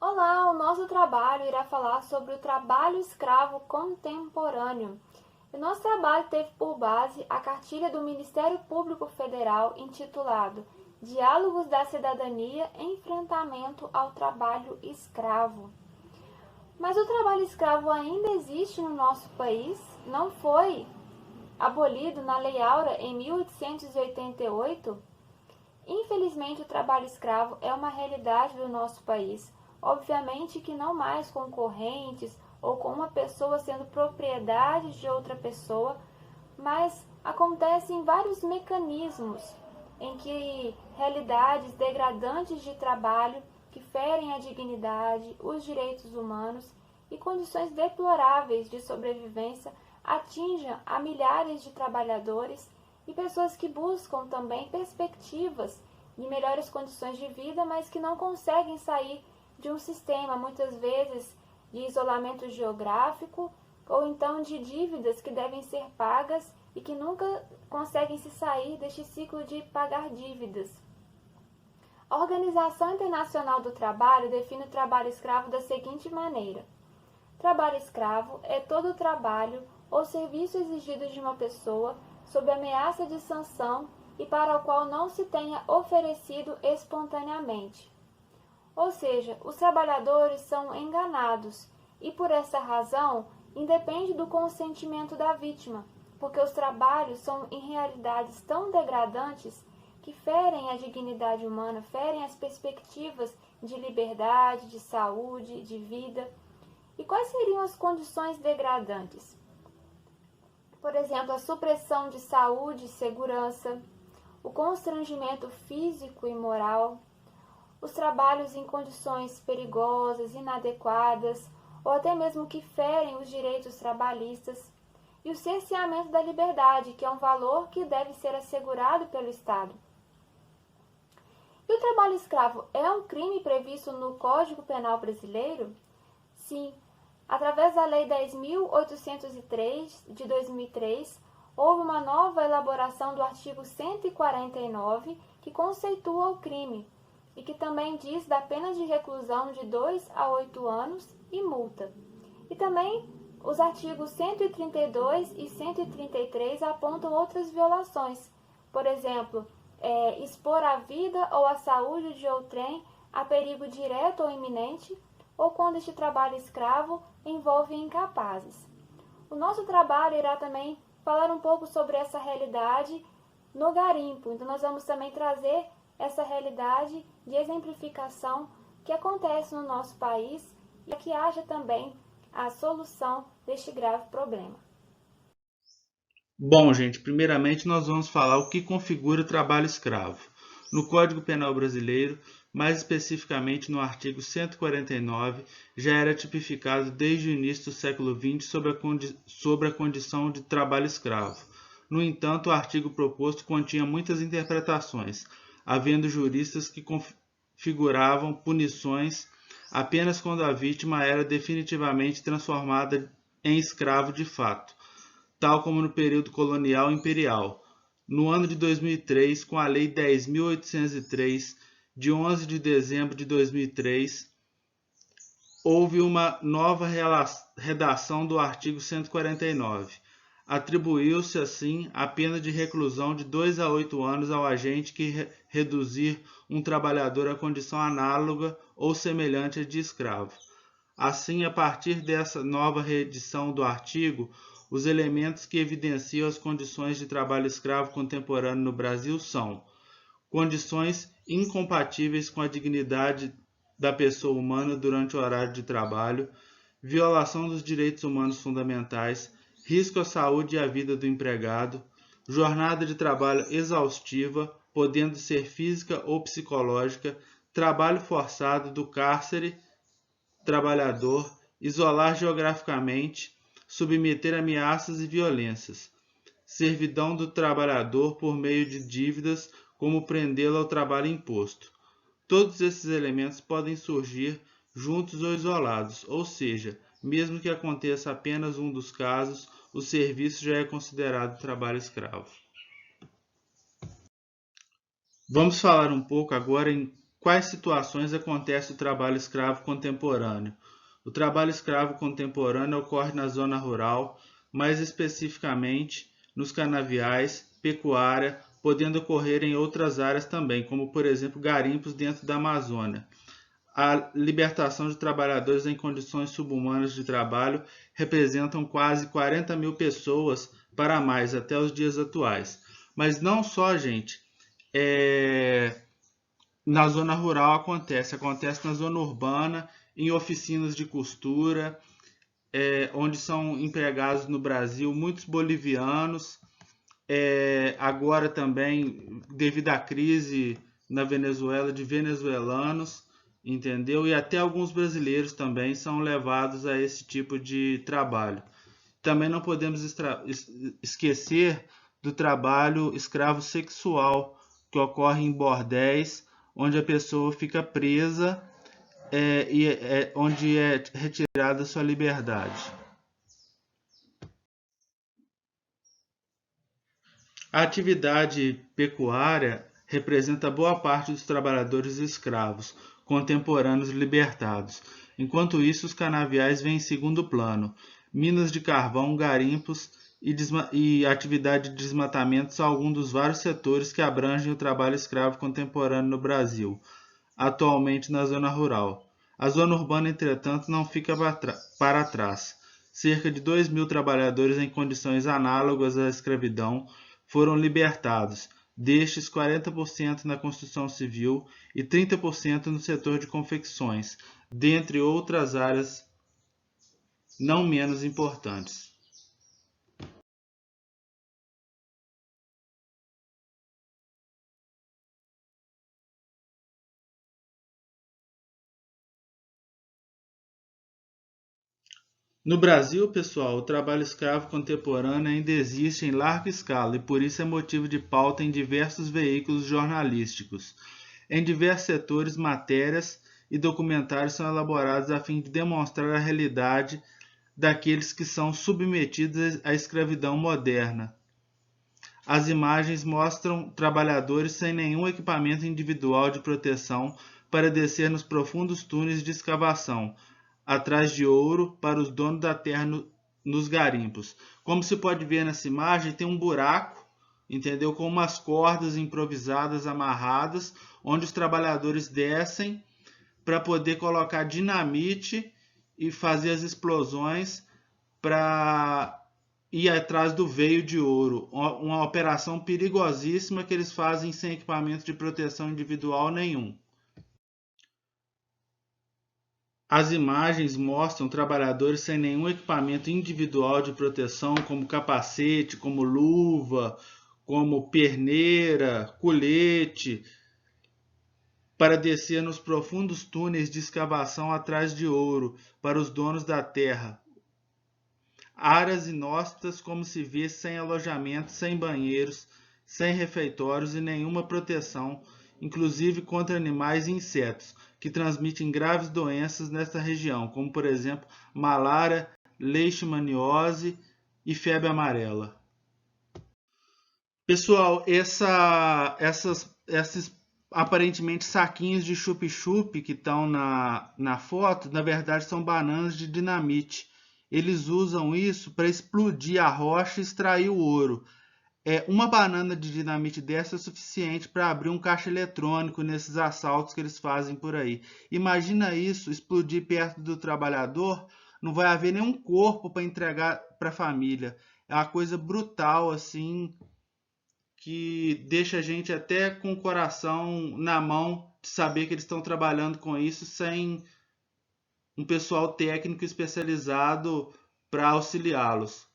Olá, o nosso trabalho irá falar sobre o trabalho escravo contemporâneo. O nosso trabalho teve por base a cartilha do Ministério Público Federal intitulado Diálogos da Cidadania, Enfrentamento ao Trabalho Escravo. Mas o trabalho escravo ainda existe no nosso país? Não foi abolido na Lei Áurea em 1888? Infelizmente, o trabalho escravo é uma realidade do nosso país. Obviamente que não mais com correntes ou com uma pessoa sendo propriedade de outra pessoa, mas acontecem vários mecanismos em que realidades degradantes de trabalho que ferem a dignidade, os direitos humanos e condições deploráveis de sobrevivência atinjam a milhares de trabalhadores e pessoas que buscam também perspectivas de melhores condições de vida, mas que não conseguem sair de um sistema, muitas vezes, de isolamento geográfico ou então de dívidas que devem ser pagas e que nunca conseguem se sair deste ciclo de pagar dívidas. A Organização Internacional do Trabalho define o trabalho escravo da seguinte maneira: trabalho escravo é todo o trabalho ou serviço exigido de uma pessoa sob ameaça de sanção e para o qual não se tenha oferecido espontaneamente. Ou seja, os trabalhadores são enganados e, por essa razão, independe do consentimento da vítima, porque os trabalhos são em realidades tão degradantes que ferem a dignidade humana, ferem as perspectivas de liberdade, de saúde, de vida. E quais seriam as condições degradantes? Por exemplo, a supressão de saúde e segurança, o constrangimento físico e moral, os trabalhos em condições perigosas, inadequadas, ou até mesmo que ferem os direitos trabalhistas, e o cerceamento da liberdade, que é um valor que deve ser assegurado pelo Estado. E o trabalho escravo é um crime previsto no Código Penal brasileiro? Sim. Através da Lei 10.803, de 2003, houve uma nova elaboração do artigo 149, que conceitua o crime, e que também diz da pena de reclusão de 2 a 8 anos e multa. E também os artigos 132 e 133 apontam outras violações. Por exemplo, expor a vida ou a saúde de outrem a perigo direto ou iminente, ou quando este trabalho escravo envolve incapazes. O nosso trabalho irá também falar um pouco sobre essa realidade no garimpo. Então, nós vamos também trazer essa realidade de exemplificação que acontece no nosso país e que haja também a solução deste grave problema. Bom, gente, primeiramente nós vamos falar o que configura o trabalho escravo. No Código Penal brasileiro, mais especificamente no artigo 149, já era tipificado desde o início do século XX sobre a condição de trabalho escravo. No entanto, o artigo proposto continha muitas interpretações, havendo juristas que configuravam punições apenas quando a vítima era definitivamente transformada em escravo de fato, tal como no período colonial e imperial. No ano de 2003, com a Lei 10.803, de 11 de dezembro de 2003, houve uma nova redação do artigo 149. Atribuiu-se, assim, a pena de reclusão de 2 a 8 anos ao agente que reduzir um trabalhador à condição análoga ou semelhante à de escravo. Assim, a partir dessa nova reedição do artigo, os elementos que evidenciam as condições de trabalho escravo contemporâneo no Brasil são: condições incompatíveis com a dignidade da pessoa humana durante o horário de trabalho, violação dos direitos humanos fundamentais, risco à saúde e à vida do empregado, jornada de trabalho exaustiva, podendo ser física ou psicológica, trabalho forçado do cárcere trabalhador, isolar geograficamente, submeter a ameaças e violências, servidão do trabalhador por meio de dívidas, como prendê-lo ao trabalho imposto. Todos esses elementos podem surgir juntos ou isolados, ou seja, mesmo que aconteça apenas um dos casos, o serviço já é considerado trabalho escravo. Vamos falar um pouco agora em quais situações acontece o trabalho escravo contemporâneo? O trabalho escravo contemporâneo ocorre na zona rural, mais especificamente nos canaviais, pecuária, podendo ocorrer em outras áreas também, como por exemplo garimpos dentro da Amazônia. A libertação de trabalhadores em condições subhumanas de trabalho representam quase 40 mil pessoas para mais até os dias atuais. Mas não só, gente, na zona rural acontece na zona urbana, em oficinas de costura, onde são empregados no Brasil muitos bolivianos, agora também devido à crise na Venezuela de venezuelanos, entendeu? E até alguns brasileiros também são levados a esse tipo de trabalho. Também não podemos esquecer do trabalho escravo sexual que ocorre em bordéis, onde a pessoa fica presa onde é retirada sua liberdade. A atividade pecuária representa boa parte dos trabalhadores escravos, contemporâneos libertados. Enquanto isso, os canaviais vêm em segundo plano. Minas de carvão, garimpos e atividade de desmatamento são alguns dos vários setores que abrangem o trabalho escravo contemporâneo no Brasil, atualmente na zona rural. A zona urbana, entretanto, não fica para trás. Cerca de 2 mil trabalhadores em condições análogas à escravidão foram libertados, destes 40% na construção civil e 30% no setor de confecções, dentre outras áreas não menos importantes. No Brasil, pessoal, o trabalho escravo contemporâneo ainda existe em larga escala e por isso é motivo de pauta em diversos veículos jornalísticos. Em diversos setores, matérias e documentários são elaborados a fim de demonstrar a realidade daqueles que são submetidos à escravidão moderna. As imagens mostram trabalhadores sem nenhum equipamento individual de proteção para descer nos profundos túneis de escavação, atrás de ouro para os donos da terra nos garimpos. Como se pode ver nessa imagem, tem um buraco, entendeu? Com umas cordas improvisadas amarradas, onde os trabalhadores descem para poder colocar dinamite e fazer as explosões para ir atrás do veio de ouro. Uma operação perigosíssima que eles fazem sem equipamento de proteção individual nenhum. As imagens mostram trabalhadores sem nenhum equipamento individual de proteção, como capacete, como luva, como perneira, colete, para descer nos profundos túneis de escavação atrás de ouro, para os donos da terra. Áreas inóspitas, como se vê, sem alojamento, sem banheiros, sem refeitórios e nenhuma proteção, inclusive contra animais e insetos, que transmitem graves doenças nesta região, como por exemplo malária, leishmaniose e febre amarela. Pessoal, esses aparentemente saquinhos de chup-chup que estão na foto, na verdade são bananas de dinamite. Eles usam isso para explodir a rocha e extrair o ouro. Uma banana de dinamite dessa é suficiente para abrir um caixa eletrônico nesses assaltos que eles fazem por aí. Imagina isso, explodir perto do trabalhador, não vai haver nenhum corpo para entregar para a família. É uma coisa brutal, assim, que deixa a gente até com o coração na mão de saber que eles estão trabalhando com isso sem um pessoal técnico especializado para auxiliá-los.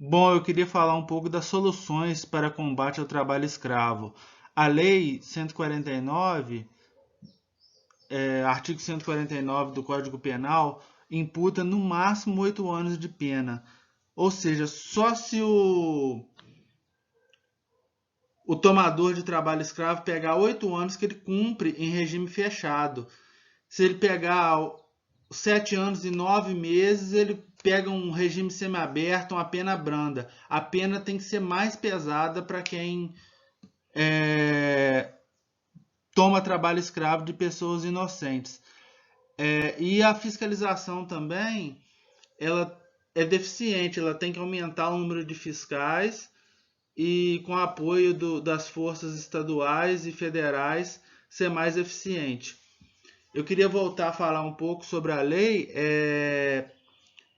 Bom, eu queria falar um pouco das soluções para combate ao trabalho escravo. A Lei 149, artigo 149 do Código Penal, imputa no máximo 8 anos de pena. Ou seja, só se o tomador de trabalho escravo pegar 8 anos que ele cumpre em regime fechado. Se ele pegar 7 anos e 9 meses, ele pega um regime semiaberto, uma pena branda. A pena tem que ser mais pesada para quem toma trabalho escravo de pessoas inocentes. E a fiscalização também, ela é deficiente, ela tem que aumentar o número de fiscais e, com apoio das forças estaduais e federais, ser mais eficiente. Eu queria voltar a falar um pouco sobre a lei.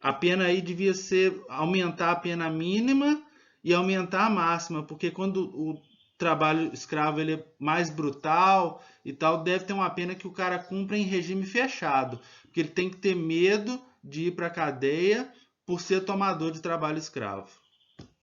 A pena aí devia ser aumentar a pena mínima e aumentar a máxima, porque quando o trabalho escravo ele é mais brutal e tal, deve ter uma pena que o cara cumpra em regime fechado, porque ele tem que ter medo de ir para a cadeia por ser tomador de trabalho escravo.